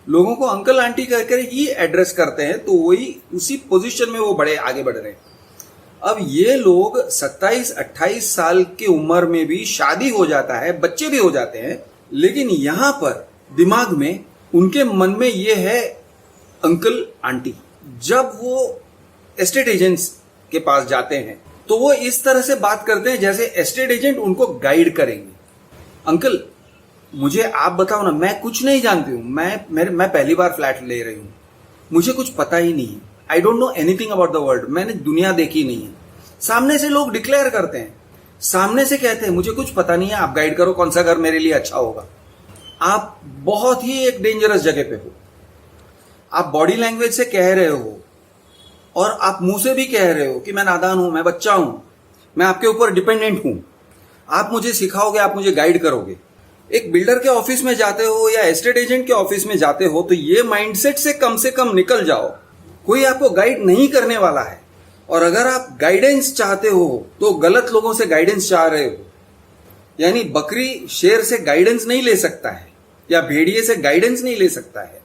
लोगों को uncle aunty कहकर ही एड्रेस करते हैं, तो वही उसी पोजीशन में वो बड़े आगे बढ़ रहे हैं। अब ये लोग 27-28 साल की उम्र में भी शादी हो जाता है, बच्चे भी हो जाते हैं, लेकिन यहां पर दिमाग में उनके मन में ये है अंकल आंटी। जब वो एस्टेट एजेंट्स के पास जाते हैं तो वो इस तरह से बात करते हैं जैसे एस्टेट एजेंट उनको गाइड करेंगे। अंकल मुझे आप बताओ ना, मैं कुछ नहीं जानती हूँ, मैं पहली बार फ्लैट ले रही हूँ, मुझे कुछ पता ही नहीं है, I don't know anything about the world, मैंने दुनिया देखी नहीं है। सामने से लोग डिक्लेयर करते हैं, सामने से कहते हैं मुझे कुछ पता नहीं है, आप गाइड करो कौन सा घर मेरे लिए अच्छा होगा। आप बहुत ही एक डेंजरस जगह पे हो। आप बॉडी लैंग्वेज से कह रहे हो और आप मुंह से भी कह रहे हो कि मैं नादान हूं, मैं बच्चा हूं, मैं आपके ऊपर डिपेंडेंट हूं, आप मुझे सिखाओगे, आप मुझे गाइड करोगे। एक बिल्डर के ऑफिस में जाते हो या एस्टेट एजेंट के ऑफिस में जाते हो तो ये माइंडसेट से कम निकल जाओ, कोई आपको गाइड नहीं करने वाला है। और अगर आप गाइडेंस चाहते हो तो गलत लोगों से गाइडेंस चाह रहे हो। यानी बकरी शेर से गाइडेंस नहीं ले सकता है या भेड़िए से गाइडेंस नहीं ले सकता है,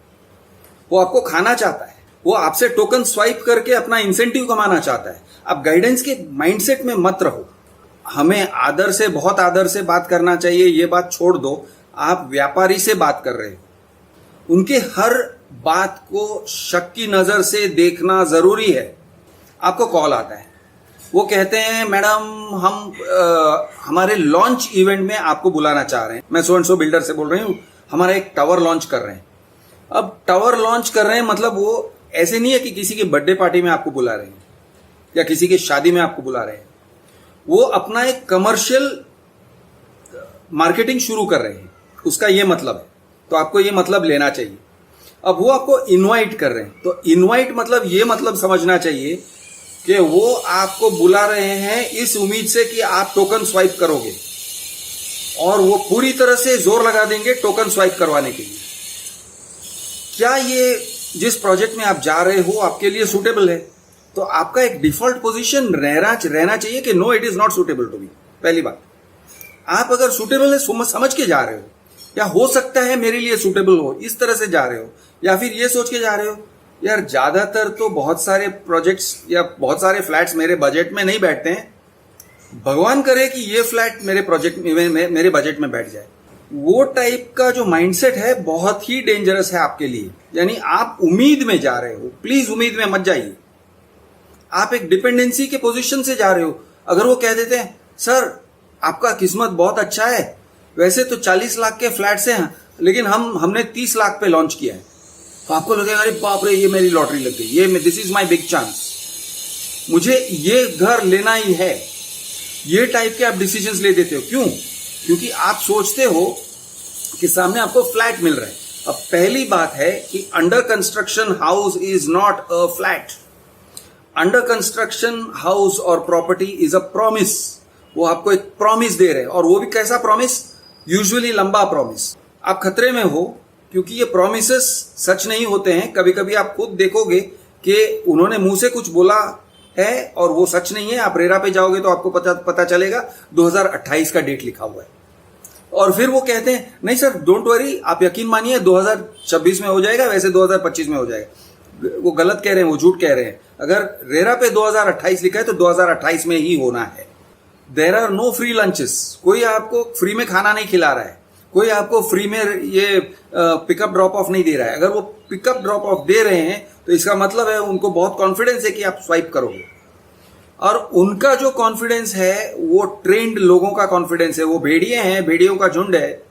वो आपको खाना चाहता है, वो आपसे टोकन स्वाइप करके अपना इंसेंटिव कमाना चाहता है। आप गाइडेंस के माइंडसेट में मत रहो। हमें आदर से, बहुत आदर से बात करना चाहिए, ये बात छोड़ दो। आप व्यापारी से बात कर रहे हो, उनके हर बात को शक की नजर से देखना जरूरी है। आपको कॉल आता है, वो कहते हैं मैडम हम हमारे लॉन्च इवेंट में आपको बुलाना चाह रहे हैं, मैं सो एंड सो बिल्डर से बोल रही हूँ, हमारा एक टावर लॉन्च कर रहे हैं। अब टावर लॉन्च कर रहे हैं मतलब वो ऐसे नहीं है कि किसी की बर्थडे पार्टी में आपको बुला रहे हैं या किसी की शादी में आपको बुला रहे हैं, वो अपना एक कमर्शियल मार्केटिंग शुरू कर रहे हैं, उसका ये मतलब है, तो आपको ये मतलब लेना चाहिए। अब वो आपको इनवाइट कर रहे हैं, तो इनवाइट मतलब ये मतलब समझना चाहिए कि वो आपको बुला रहे हैं इस उम्मीद से कि आप टोकन स्वाइप करोगे, और वो पूरी तरह से जोर लगा देंगे टोकन स्वाइप करवाने के लिए। क्या ये जिस प्रोजेक्ट में आप जा रहे हो आपके लिए सूटेबल है? तो आपका एक डिफॉल्ट पोजीशन रहना चाहिए कि no it is not suitable to me. पहली बात, आप अगर सूटेबल है समझ के जा रहे हो, या हो सकता है मेरे लिए सूटेबल हो, इस तरह से जा रहे हो, या फिर ये सोच के जा रहे हो यार ज्यादातर तो बहुत सारे प्रोजेक्ट्स या बहुत सारे फ्लैट्स मेरे बजट में नहीं बैठते हैं, भगवान करे कि ये फ्लैट मेरे प्रोजेक्ट में मेरे बजट में बैठ जाए। वो टाइप का जो माइंडसेट है बहुत ही डेंजरस है आपके लिए। यानी आप उम्मीद में जा रहे हो, प्लीज उम्मीद में मत जाइए। आप एक डिपेंडेंसी के पोजीशन से जा रहे हो। अगर वो कह देते हैं सर आपका किस्मत बहुत अच्छा है, वैसे तो 40 लाख के फ्लैट्स हैं लेकिन हमने 30 लाख पे लॉन्च किया है, तो आपको लगेगा अरे बाप रे ये मेरी लॉटरी लग गई, ये this is my big chance, मुझे ये घर लेना ही है। ये टाइप के आप डिसीजंस ले देते हो। क्यों? क्योंकि आप सोचते हो कि सामने आपको फ्लैट मिल रहा है। अब पहली बात है कि under construction house is not a flat. Under construction house और प्रॉपर्टी इज अ प्रॉमिस। वो आपको एक प्रॉमिस दे रहे हैं, और वो भी कैसा प्रॉमिस? यूजुअली लंबा प्रॉमिस। आप खतरे में हो क्योंकि ये प्रॉमिसेस सच नहीं होते हैं। कभी कभी आप खुद देखोगे कि उन्होंने मुंह से कुछ बोला है और वो सच नहीं है। आप रेरा पे जाओगे तो आपको पता चलेगा 2028 का डेट लिखा हुआ है, और फिर वो कहते हैं नहीं सर डोंट वरी, आप यकीन मानिए 2026 में हो जाएगा, वैसे 2025 में हो जाएगा। वो गलत कह रहे हैं, वो झूठ कह रहे हैं। अगर रेरा पे 2028 लिखा है तो 2028 में ही होना है। There are no free lunches. कोई आपको फ्री में खाना नहीं खिला रहा है, कोई आपको फ्री में ये पिकअप ड्रॉप ऑफ नहीं दे रहा है। अगर वो पिकअप ड्रॉप ऑफ दे रहे हैं तो इसका मतलब है उनको बहुत कॉन्फिडेंस है कि आप स्वाइप करोगे, और उनका जो कॉन्फिडेंस है वो ट्रेंड लोगों का कॉन्फिडेंस है। वो भेड़िए हैं, भेड़ियों का झुंड है,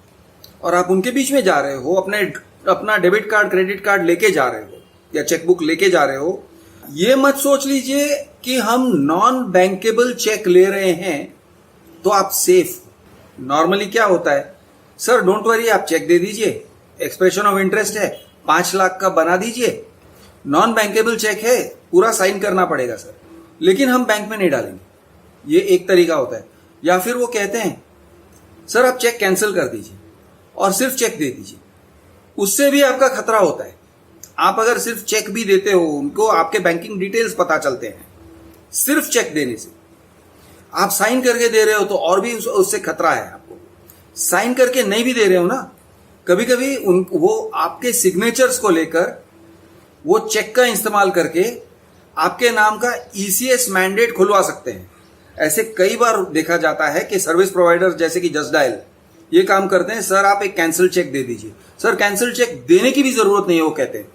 और आप उनके बीच में जा रहे हो, अपना डेबिट कार्ड क्रेडिट कार्ड लेके जा रहे हो या चेकबुक लेके जा रहे हो। ये मत सोच लीजिए कि हम नॉन बैंकेबल चेक ले रहे हैं तो आप सेफ। नॉर्मली क्या होता है, सर डोंट वरी आप चेक दे दीजिए, एक्सप्रेशन ऑफ इंटरेस्ट है 5 लाख का बना दीजिए, नॉन बैंकेबल चेक है, पूरा साइन करना पड़ेगा सर, लेकिन हम बैंक में नहीं डालेंगे। ये एक तरीका होता है। या फिर वो कहते हैं सर आप चेक कैंसिल कर दीजिए और सिर्फ चेक दे दीजिए। उससे भी आपका खतरा होता है। आप अगर सिर्फ चेक भी देते हो, उनको आपके बैंकिंग डिटेल्स पता चलते हैं सिर्फ चेक देने से। आप साइन करके दे रहे हो तो और भी उससे खतरा है आपको। साइन करके नहीं भी दे रहे हो ना, कभी कभी वो आपके सिग्नेचर्स को लेकर वो चेक का इस्तेमाल करके आपके नाम का ईसीएस मैंडेट खुलवा सकते हैं। ऐसे कई बार देखा जाता है कि सर्विस प्रोवाइडर जैसे कि जस्ट डायल ये काम करते हैं, सर आप एक कैंसिल चेक दे दीजिए। सर कैंसिल चेक देने की भी जरूरत नहीं है, वो कहते हैं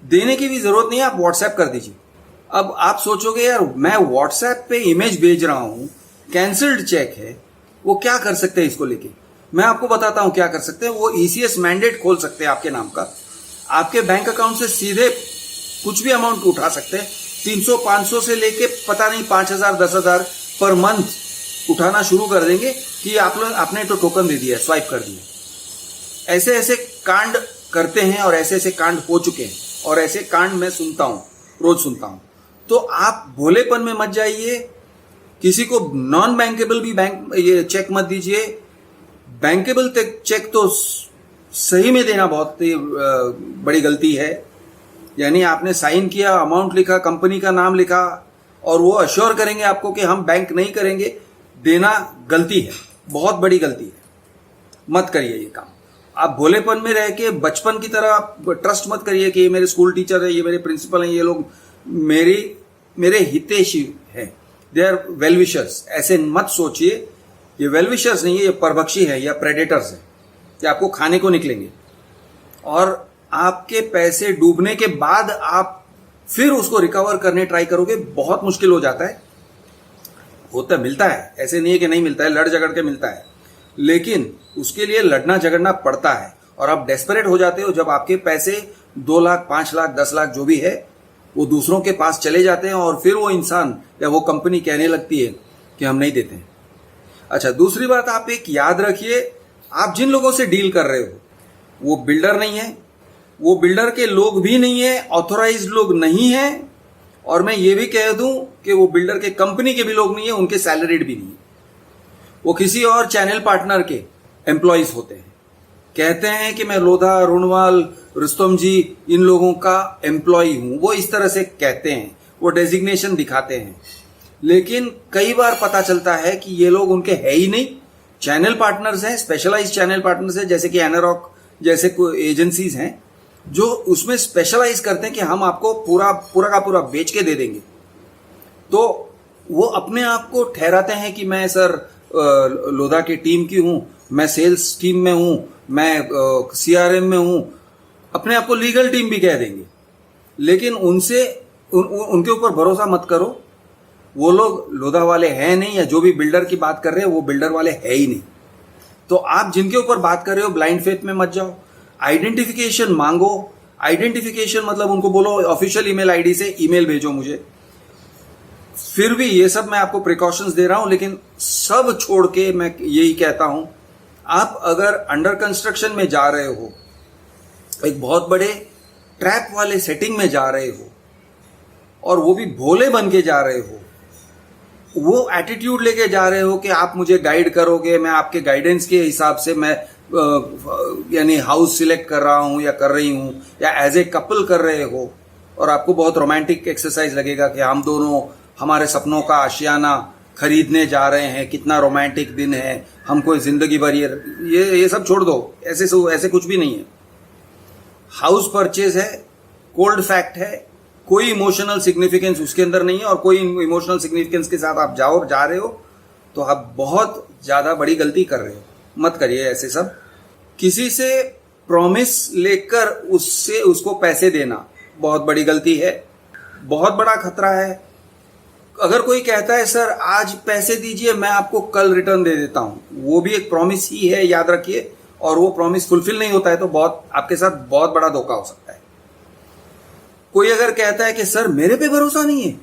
देने की भी जरूरत नहीं है, आप व्हाट्सएप कर दीजिए। अब आप सोचोगे यार मैं व्हाट्सएप पे इमेज भेज रहा हूं, कैंसिल्ड चेक है, वो क्या कर सकते हैं इसको लेके। मैं आपको बताता हूं क्या कर सकते हैं। वो ईसीएस मैंडेट खोल सकते हैं आपके नाम का, आपके बैंक अकाउंट से सीधे कुछ भी अमाउंट उठा सकते हैं। 300-500 से लेके पता नहीं 5,000 10,000 पर मंथ उठाना शुरू कर देंगे कि आपने तो टोकन दे दिया, स्वाइप कर दिया। ऐसे ऐसे कांड करते हैं और ऐसे ऐसे कांड हो चुके हैं और ऐसे कांड मैं सुनता हूं, रोज सुनता हूं। तो आप भोलेपन में मत जाइए, किसी को नॉन बैंकेबल भी ये चेक मत दीजिए। बैंकेबल चेक तो सही में देना बहुत बड़ी गलती है। यानी आपने साइन किया, अमाउंट लिखा, कंपनी का नाम लिखा और वो अश्योर करेंगे आपको कि हम बैंक नहीं करेंगे, देना गलती है, बहुत बड़ी गलती है। मत करिए ये काम। आप भोलेपन में रह के बचपन की तरह आप ट्रस्ट मत करिए कि ये मेरे स्कूल टीचर है, ये मेरे प्रिंसिपल हैं, ये लोग मेरे हितैषी हैं, दे आर वेल विशर्स। ऐसे मत सोचिए, ये वेल विशर्स नहीं है, ये परभक्षी है या प्रेडेटर्स है कि आपको खाने को निकलेंगे और आपके पैसे डूबने के बाद आप फिर उसको रिकवर करने ट्राई करोगे, बहुत मुश्किल हो जाता है। होता मिलता है, ऐसे नहीं है कि नहीं मिलता है, लड़ झगड़ के मिलता है, लेकिन उसके लिए लड़ना झगड़ना पड़ता है और आप डेस्परेट हो जाते हो जब आपके पैसे 2 लाख 5 लाख 10 लाख जो भी है वो दूसरों के पास चले जाते हैं और फिर वो इंसान या वो कंपनी कहने लगती है कि हम नहीं देते हैं। अच्छा, दूसरी बात आप एक याद रखिए, आप जिन लोगों से डील कर रहे हो वो बिल्डर नहीं है, वो बिल्डर के लोग भी नहीं है, ऑथोराइज्ड लोग नहीं है, और मैं ये भी कह दूं कि वो बिल्डर के कंपनी के भी लोग नहीं है, उनके सैलरीड भी नहीं है। वो किसी और चैनल पार्टनर के एम्प्लॉइज होते हैं। कहते हैं कि मैं लोधा, रुणवाल, रुस्तम जी इन लोगों का एम्प्लॉय हूं, वो इस तरह से कहते हैं, वो डेजिग्नेशन दिखाते हैं, लेकिन कई बार पता चलता है कि ये लोग उनके है ही नहीं, चैनल पार्टनर्स हैं, स्पेशलाइज चैनल पार्टनर्स हैं, जैसे कि एनारॉक जैसे कोई एजेंसीज हैं जो उसमें स्पेशलाइज करते हैं कि हम आपको पूरा का पूरा बेच के दे देंगे। तो वो अपने आप को ठहराते हैं कि मैं सर लोधा की टीम की हूं, मैं सेल्स टीम में हूं, मैं सीआरएम में हूं, अपने आप को लीगल टीम भी कह देंगे, लेकिन उनके ऊपर भरोसा मत करो। वो लोग लोधा वाले हैं नहीं, या जो भी बिल्डर की बात कर रहे हैं वो बिल्डर वाले है ही नहीं। तो आप जिनके ऊपर बात कर रहे हो ब्लाइंड फेथ में मत जाओ, आइडेंटिफिकेशन मांगो। आइडेंटिफिकेशन मतलब उनको बोलो ऑफिशियल ईमेल आईडी से ईमेल भेजो मुझे। फिर भी ये सब मैं आपको प्रिकॉशंस दे रहा हूं, लेकिन सब छोड़ के मैं यही कहता हूं, आप अगर अंडर कंस्ट्रक्शन में जा रहे हो, एक बहुत बड़े ट्रैप वाले सेटिंग में जा रहे हो और वो भी भोले बन के जा रहे हो, वो एटीट्यूड लेके जा रहे हो कि आप मुझे गाइड करोगे, मैं आपके गाइडेंस के हिसाब से मैं यानी हाउस सिलेक्ट कर रहा हूं या कर रही हूं, या एज ए कपल कर रहे हो और आपको बहुत रोमांटिक एक्सरसाइज लगेगा कि हम दोनों हमारे सपनों का आशियाना खरीदने जा रहे हैं, कितना रोमांटिक दिन है, हमको जिंदगी भर ये सब छोड़ दो। ऐसे कुछ भी नहीं है। हाउस परचेज है, कोल्ड फैक्ट है, कोई इमोशनल सिग्निफिकेंस उसके अंदर नहीं है, और कोई इमोशनल सिग्निफिकेंस के साथ आप जा रहे हो तो आप बहुत ज्यादा बड़ी गलती कर रहे हो। मत करिए ऐसे सब। किसी से प्रॉमिस लेकर उसको पैसे देना बहुत बड़ी गलती है, बहुत बड़ा खतरा है। अगर कोई कहता है सर आज पैसे दीजिए मैं आपको कल रिटर्न दे देता हूं, वो भी एक प्रॉमिस ही है, याद रखिए, और वो प्रॉमिस फुलफिल नहीं होता है तो आपके साथ बहुत बड़ा धोखा हो सकता है। कोई अगर कहता है कि सर मेरे पे भरोसा नहीं है,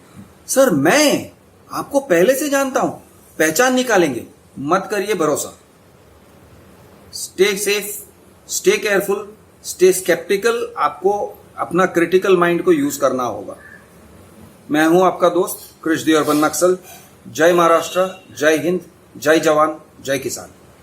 सर मैं आपको पहले से जानता हूं, पहचान निकालेंगे, मत करिए भरोसा। Stay safe, stay careful, stay skeptical. आपको अपना क्रिटिकल माइंड को यूज करना होगा। मैं हूं आपका दोस्त कृष्णदेव अर्बन नक्सल। जय महाराष्ट्र, जय हिंद, जय जवान, जय किसान।